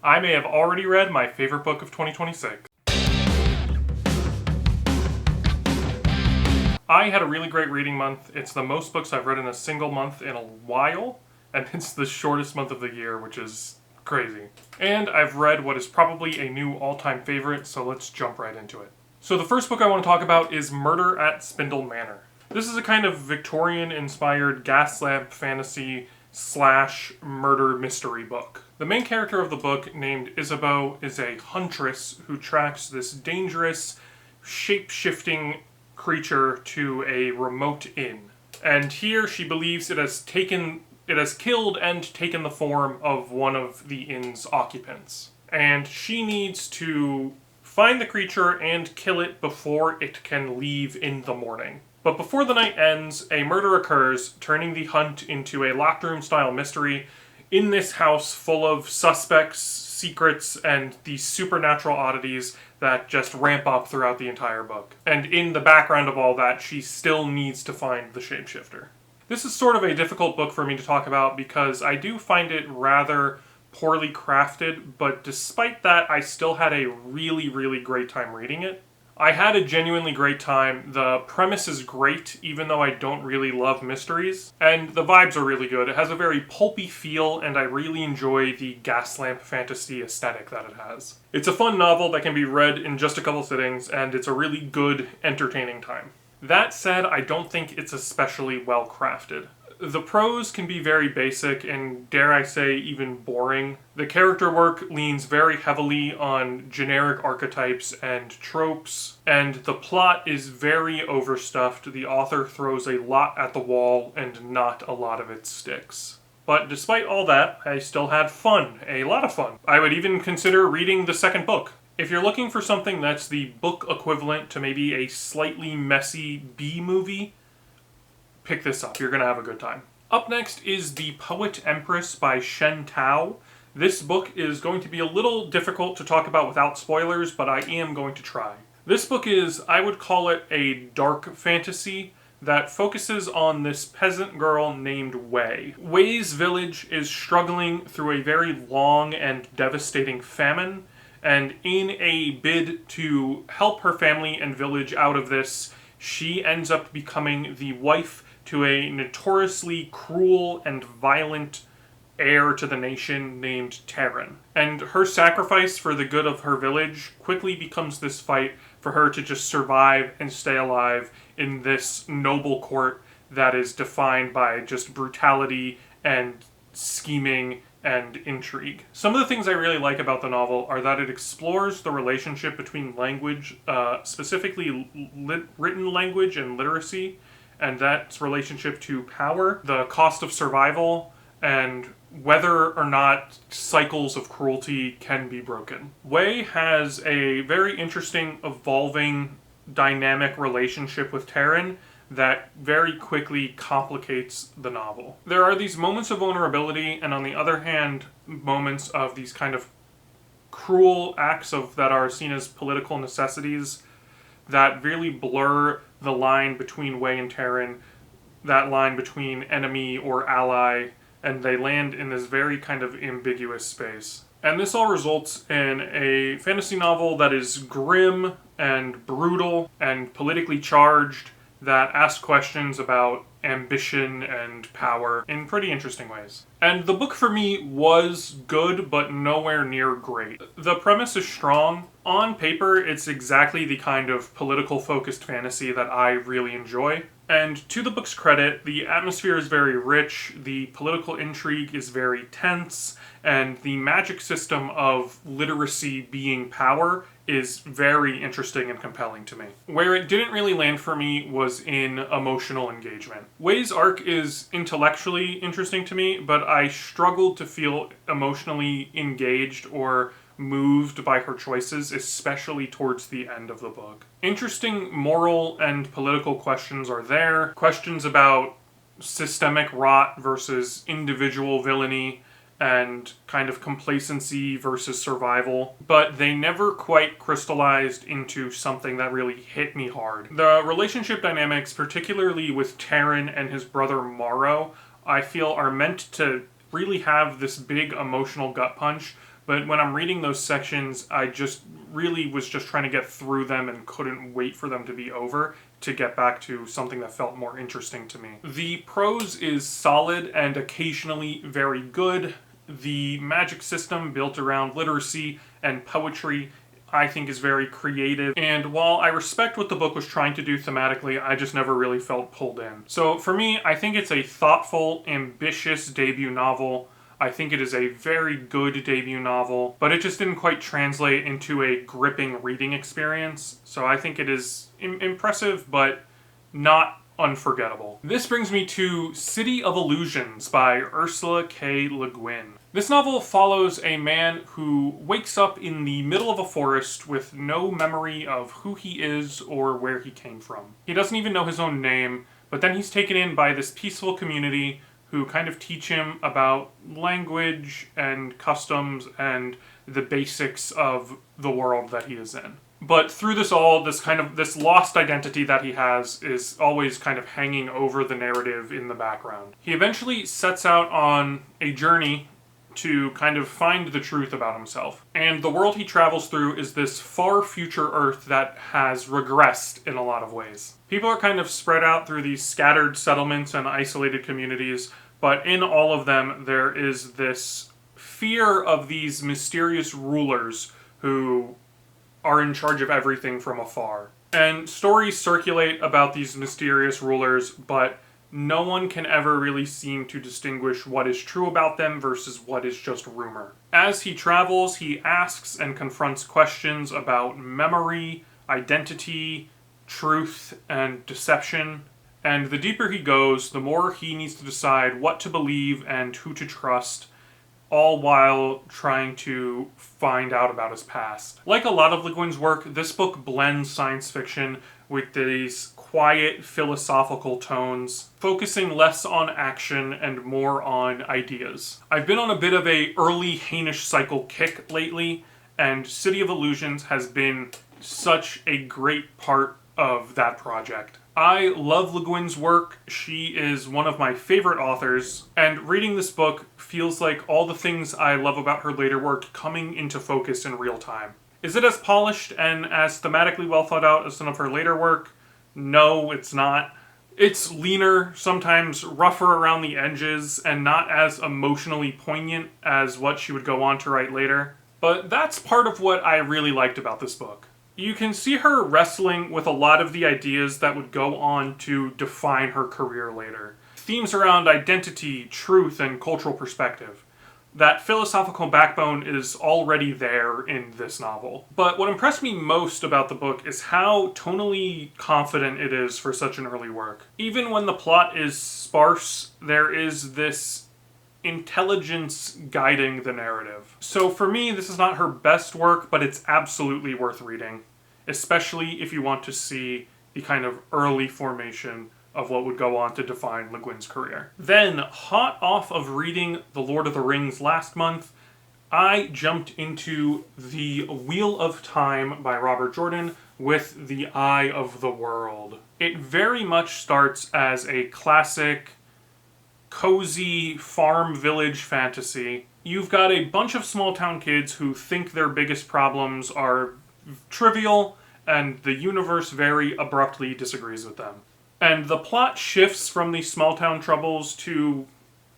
I may have already read my favorite book of 2026. I had a really great reading month. It's the most books I've read in a single month in a while, and it's the shortest month of the year, which is crazy. And I've read what is probably a new all-time favorite, so let's jump right into it. So the first book I want to talk about is Murder at Spindle Manor. This is a kind of Victorian-inspired gas lamp fantasy / murder mystery book. The main character of the book, named Isabeau, is a huntress who tracks this dangerous, shape-shifting creature to a remote inn. And here she believes it has killed and taken the form of one of the inn's occupants. And she needs to find the creature and kill it before it can leave in the morning. But before the night ends, a murder occurs, turning the hunt into a locked room-style mystery in this house full of suspects, secrets, and these supernatural oddities that just ramp up throughout the entire book. And in the background of all that, she still needs to find the shapeshifter. This is sort of a difficult book for me to talk about because I do find it rather poorly crafted, but despite that, I still had a really, really great time reading it. I had a genuinely great time. The premise is great, even though I don't really love mysteries. And the vibes are really good. It has a very pulpy feel, and I really enjoy the gas lamp fantasy aesthetic that it has. It's a fun novel that can be read in just a couple sittings, and it's a really good, entertaining time. That said, I don't think it's especially well crafted. The prose can be very basic and, dare I say, even boring. The character work leans very heavily on generic archetypes and tropes, and the plot is very overstuffed. The author throws a lot at the wall, and not a lot of it sticks. But despite all that, I still had fun. A lot of fun. I would even consider reading the second book. If you're looking for something that's the book equivalent to maybe a slightly messy B-movie, pick this up. You're going to have a good time. Up next is The Poet Empress by Shen Tao. This book is going to be a little difficult to talk about without spoilers, but I am going to try. This book is, I would call it a dark fantasy that focuses on this peasant girl named Wei. Wei's village is struggling through a very long and devastating famine, and in a bid to help her family and village out of this, she ends up becoming the wife to a notoriously cruel and violent heir to the nation named Terran. And her sacrifice for the good of her village quickly becomes this fight for her to just survive and stay alive in this noble court that is defined by just brutality and scheming and intrigue. Some of the things I really like about the novel are that it explores the relationship between language, specifically written language and literacy, and that's relationship to power, the cost of survival, and whether or not cycles of cruelty can be broken. Wei has a very interesting, evolving, dynamic relationship with Terran that very quickly complicates the novel. There are these moments of vulnerability, and on the other hand, moments of these kind of cruel acts that are seen as political necessities that really blur the line between Wei and Terran, that line between enemy or ally, and they land in this very kind of ambiguous space. And this all results in a fantasy novel that is grim and brutal and politically charged, that asks questions about ambition and power in pretty interesting ways. And the book for me was good, but nowhere near great. The premise is strong. On paper, it's exactly the kind of political-focused fantasy that I really enjoy. And to the book's credit, the atmosphere is very rich, the political intrigue is very tense, and the magic system of literacy being power is very interesting and compelling to me. Where it didn't really land for me was in emotional engagement. Wei's arc is intellectually interesting to me, but I struggled to feel emotionally engaged or moved by her choices, especially towards the end of the book. Interesting moral and political questions are there. Questions about systemic rot versus individual villainy, and kind of complacency versus survival, but they never quite crystallized into something that really hit me hard. The relationship dynamics, particularly with Terran and his brother Morrow, I feel are meant to really have this big emotional gut punch, but when I'm reading those sections, I just really was just trying to get through them and couldn't wait for them to be over to get back to something that felt more interesting to me. The prose is solid and occasionally very good. The magic system built around literacy and poetry I think is very creative, and while I respect what the book was trying to do thematically, I just never really felt pulled in. So for me, I think it's a thoughtful, ambitious debut novel. I think it is a very good debut novel, but it just didn't quite translate into a gripping reading experience. So I think it is impressive, but not unforgettable. This brings me to City of Illusions by Ursula K. Le Guin. This novel follows a man who wakes up in the middle of a forest with no memory of who he is or where he came from. He doesn't even know his own name, but then he's taken in by this peaceful community who kind of teach him about language and customs and the basics of the world that he is in. But through this all, this lost identity that he has is always kind of hanging over the narrative in the background. He eventually sets out on a journey to kind of find the truth about himself. And the world he travels through is this far future Earth that has regressed in a lot of ways. People are kind of spread out through these scattered settlements and isolated communities, but in all of them there is this fear of these mysterious rulers who are in charge of everything from afar. And stories circulate about these mysterious rulers, but no one can ever really seem to distinguish what is true about them versus what is just rumor. As he travels, he asks and confronts questions about memory, identity, truth, and deception. And the deeper he goes, the more he needs to decide what to believe and who to trust, all while trying to find out about his past. Like a lot of Le Guin's work, this book blends science fiction with these quiet, philosophical tones, focusing less on action and more on ideas. I've been on a bit of a early Hainish Cycle kick lately, and City of Illusions has been such a great part of that project. I love Le Guin's work. She is one of my favorite authors, and reading this book feels like all the things I love about her later work coming into focus in real time. Is it as polished and as thematically well thought out as some of her later work? No, it's not. It's leaner, sometimes rougher around the edges, and not as emotionally poignant as what she would go on to write later. But that's part of what I really liked about this book. You can see her wrestling with a lot of the ideas that would go on to define her career later. Themes around identity, truth, and cultural perspective. That philosophical backbone is already there in this novel. But what impressed me most about the book is how tonally confident it is for such an early work. Even when the plot is sparse, there is this intelligence guiding the narrative. So for me, this is not her best work, but it's absolutely worth reading, especially if you want to see the kind of early formation of what would go on to define Le Guin's career. Then, hot off of reading The Lord of the Rings last month, I jumped into The Wheel of Time by Robert Jordan with The Eye of the World. It very much starts as a classic, cozy farm village fantasy. You've got a bunch of small town kids who think their biggest problems are trivial, and the universe very abruptly disagrees with them. And the plot shifts from these small town troubles to,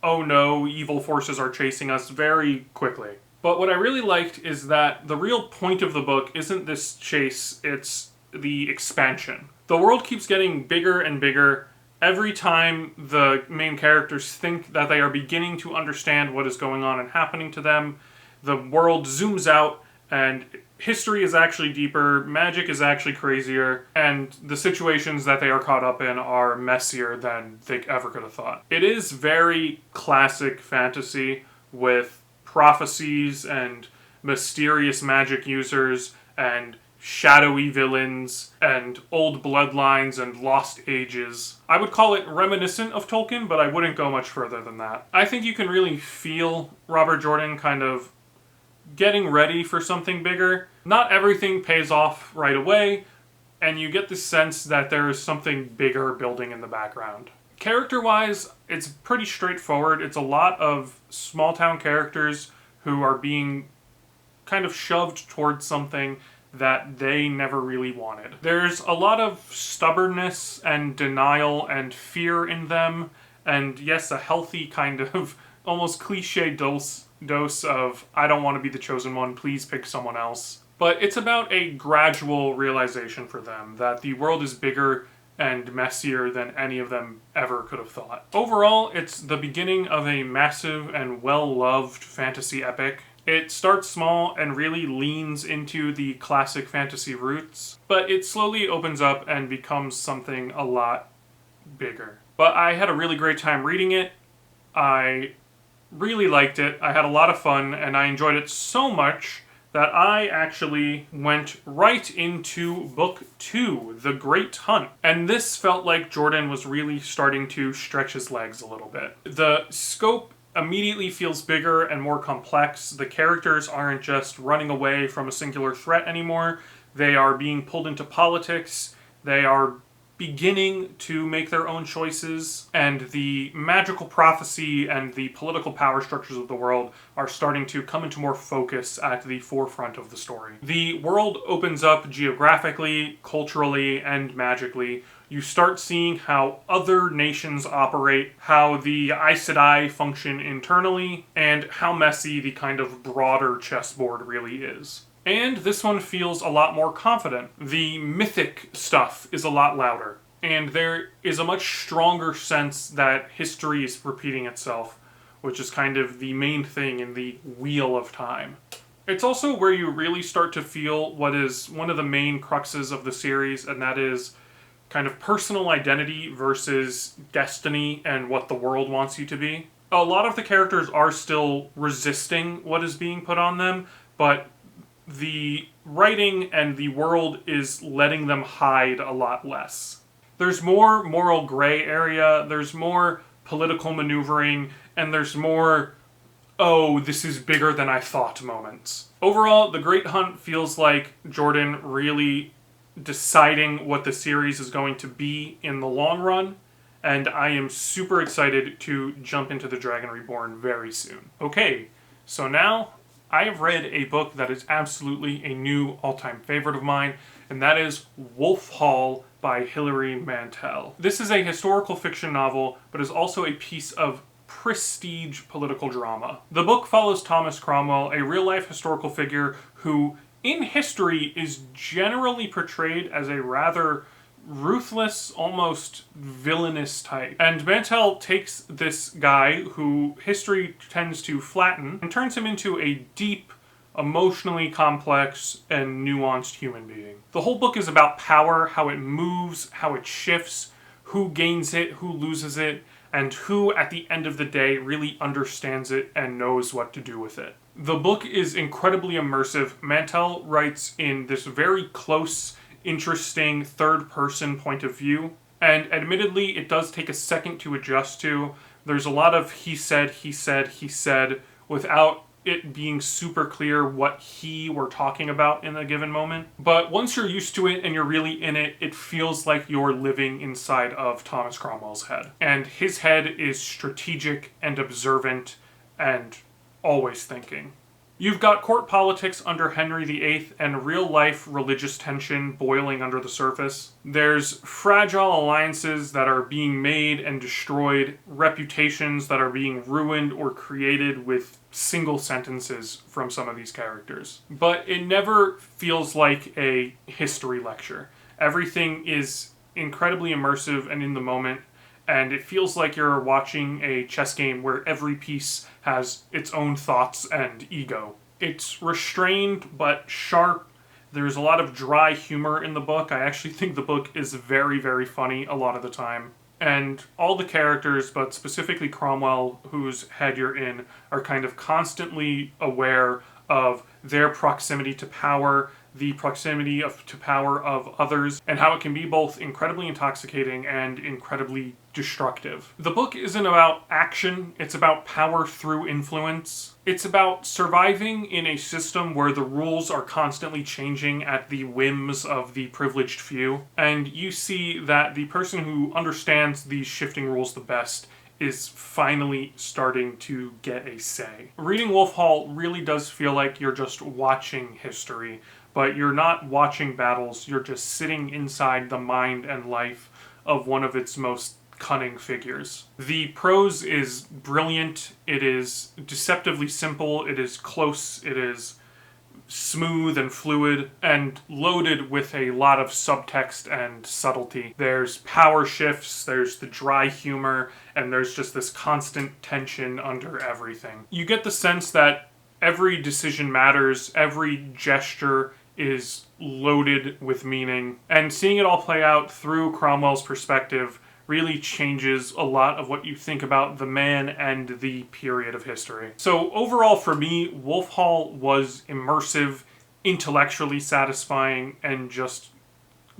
oh no, evil forces are chasing us very quickly. But what I really liked is that the real point of the book isn't this chase, it's the expansion. The world keeps getting bigger and bigger every time the main characters think that they are beginning to understand what is going on and happening to them. The world zooms out, and history is actually deeper, magic is actually crazier, and the situations that they are caught up in are messier than they ever could have thought. It is very classic fantasy with prophecies and mysterious magic users and shadowy villains and old bloodlines and lost ages. I would call it reminiscent of Tolkien, but I wouldn't go much further than that. I think you can really feel Robert Jordan kind of getting ready for something bigger. Not everything pays off right away, and you get the sense that there is something bigger building in the background. Character-wise, it's pretty straightforward. It's a lot of small-town characters who are being kind of shoved towards something that they never really wanted. There's a lot of stubbornness and denial and fear in them, and yes, a healthy kind of almost cliche dose of, I don't want to be the chosen one, please pick someone else. But it's about a gradual realization for them that the world is bigger and messier than any of them ever could have thought. Overall, it's the beginning of a massive and well-loved fantasy epic. It starts small and really leans into the classic fantasy roots, but it slowly opens up and becomes something a lot bigger. But I had a really great time reading it. I really liked it. I had a lot of fun, and I enjoyed it so much that I actually went right into book 2, The Great Hunt. And this felt like Jordan was really starting to stretch his legs a little bit. The scope immediately feels bigger and more complex. The characters aren't just running away from a singular threat anymore. They are being pulled into politics. They are beginning to make their own choices, and the magical prophecy and the political power structures of the world are starting to come into more focus at the forefront of the story. The world opens up geographically, culturally, and magically. You start seeing how other nations operate, how the Aes Sedai function internally, and how messy the kind of broader chessboard really is. And this one feels a lot more confident. The mythic stuff is a lot louder. And there is a much stronger sense that history is repeating itself, which is kind of the main thing in the Wheel of Time. It's also where you really start to feel what is one of the main cruxes of the series, and that is kind of personal identity versus destiny and what the world wants you to be. A lot of the characters are still resisting what is being put on them, but the writing and the world is letting them hide a lot less. There's more moral gray area, there's more political maneuvering, and there's more, oh, this is bigger than I thought moments. Overall, The Great Hunt feels like Jordan really deciding what the series is going to be in the long run, and I am super excited to jump into The Dragon Reborn very soon. Okay, so now I have read a book that is absolutely a new all-time favorite of mine, and that is Wolf Hall by Hilary Mantel. This is a historical fiction novel, but is also a piece of prestige political drama. The book follows Thomas Cromwell, a real-life historical figure who, in history, is generally portrayed as a rather ruthless, almost villainous type. And Mantel takes this guy who history tends to flatten and turns him into a deep, emotionally complex, and nuanced human being. The whole book is about power, how it moves, how it shifts, who gains it, who loses it, and who, at the end of the day, really understands it and knows what to do with it. The book is incredibly immersive. Mantel writes in this very close, interesting third-person point of view, and admittedly, it does take a second to adjust to. There's a lot of he said, without it being super clear what he were talking about in a given moment. But once you're used to it and you're really in it, it feels like you're living inside of Thomas Cromwell's head. And his head is strategic and observant and always thinking. You've got court politics under Henry VIII and real-life religious tension boiling under the surface. There's fragile alliances that are being made and destroyed, reputations that are being ruined or created with single sentences from some of these characters. But it never feels like a history lecture. Everything is incredibly immersive and in the moment, and it feels like you're watching a chess game where every piece has its own thoughts and ego. It's restrained but sharp. There's a lot of dry humor in the book. I actually think the book is very, very funny a lot of the time. And all the characters, but specifically Cromwell, whose head you're in, are kind of constantly aware of their proximity to power, the proximity to power of others, and how it can be both incredibly intoxicating and incredibly destructive. The book isn't about action, it's about power through influence. It's about surviving in a system where the rules are constantly changing at the whims of the privileged few, and you see that the person who understands these shifting rules the best is finally starting to get a say. Reading Wolf Hall really does feel like you're just watching history, but you're not watching battles, you're just sitting inside the mind and life of one of its most cunning figures. The prose is brilliant, it is deceptively simple, it is close, it is smooth and fluid, and loaded with a lot of subtext and subtlety. There's power shifts, there's the dry humor, and there's just this constant tension under everything. You get the sense that every decision matters, every gesture is loaded with meaning, and seeing it all play out through Cromwell's perspective really changes a lot of what you think about the man and the period of history. So overall for me, Wolf Hall was immersive, intellectually satisfying, and just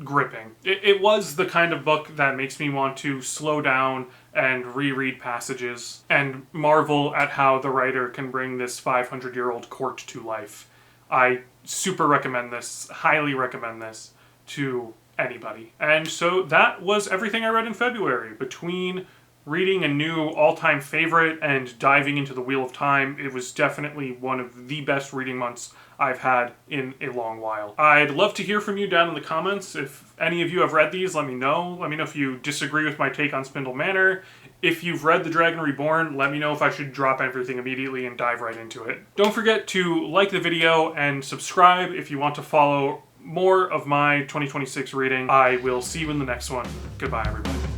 gripping. It was the kind of book that makes me want to slow down and reread passages and marvel at how the writer can bring this 500-year-old court to life. I super recommend this, highly recommend this to anybody. And so that was everything I read in February. Between reading a new all-time favorite and diving into the Wheel of Time, it was definitely one of the best reading months I've had in a long while. I'd love to hear from you down in the comments. If any of you have read these, let me know. Let me know if you disagree with my take on Spindle Manor. If you've read The Dragon Reborn, let me know if I should drop everything immediately and dive right into it. Don't forget to like the video and subscribe if you want to follow more of my 2026 reading. I will see you in the next one. Goodbye, everybody.